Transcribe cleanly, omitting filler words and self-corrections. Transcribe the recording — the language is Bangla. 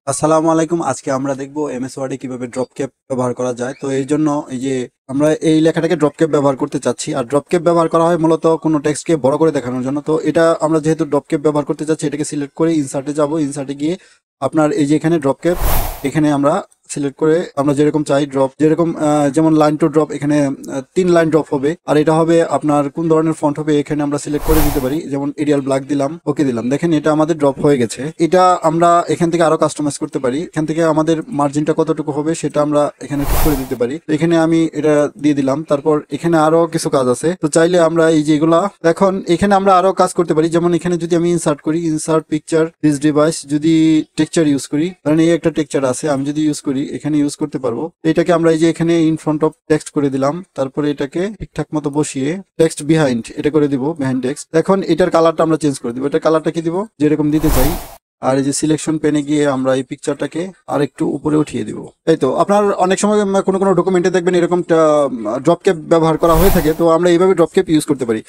আসসালামু আলাইকুম। আজকে আমরা দেখব এমএস ওয়ার্ডে কিভাবে ড্রপ ক্যাপ ব্যবহার করা যায়। তো এই জন্য এই যে আমরা এই লেখাটাকে ড্রপ ক্যাপ ব্যবহার করতে চাচ্ছি। আর ড্রপ ক্যাপ ব্যবহার করা হয় মূলত কোনো টেক্সটকে বড় করে দেখানোর জন্য। তো এটা আমরা যেহেতু ড্রপ ক্যাপ ব্যবহার করতে চাচ্ছি, এটাকে সিলেক্ট করে ইনসার্টে যাব। ইনসার্টে গিয়ে আপনার এই যে এখানে ড্রপ ক্যাপ, এখানে আমরা সিলেক্ট করে আমরা যেরকম চাই ড্রপ, যেরকম যেমন লাইন টু ড্রপ, এখানে 3 লাইন ড্রপ হবে। আর এটা হবে আপনার কোন ধরনের ফন্ট হবে এখানে আমরা সিলেক্ট করে দিতে পারি। যেমন এরিয়াল ব্ল্যাক দিলাম, ওকে দিলাম, দেখেন এটা আমাদের ড্রপ হয়ে গেছে। এটা আমরা এখান থেকে আরো কাস্টমাইজ করতে পারি। এখান থেকে আমাদের মার্জিনটা কতটুকু হবে সেটা আমরা এখানে ঠিক করে দিতে পারি। তো এখানে আমি এটা দিয়ে দিলাম। তারপর এখানে আরো কিছু কাজ আছে, তো চাইলে আমরা এই যেগুলা এখন এখানে আমরা আরো কাজ করতে পারি। যেমন এখানে যদি আমি ইনসার্ট করি, ইনসার্ট পিকচার দিস ডিভাইস, যদি টেক্সচার ইউজ করি, কারণ এই একটা টেক্সচার আছে, আমি যদি ইউজ করি এখানে ইউজ করতে পারবো। এটাকে আমরা এই যে এখানে ইন ফ্রন্ট অফ টেক্সট করে দিলাম। তারপরে এটাকে ঠিকঠাক মতো বসিয়ে টেক্সট বিহাইন্ড এটা করে দিব, বিহাইন্ড টেক্সট। এখন এটার কালারটা আমরা চেঞ্জ করে দিব। এটার কালারটা কি দিব, যেরকম দিতে চাই। আর এই যে সিলেকশন পেনে গিয়ে আমরা এই পিকচারটাকে আর একটু উপরে উঠিয়ে দিব। এই তো আপনার অনেক সময় কোনো কোনো ডকুমেন্টে দেখবেন এরকম ড্রপ ক্যাপ ব্যবহার করা হয়ে থাকে। তো আমরা এইভাবে ড্রপ ক্যাপ ইউজ করতে পারি।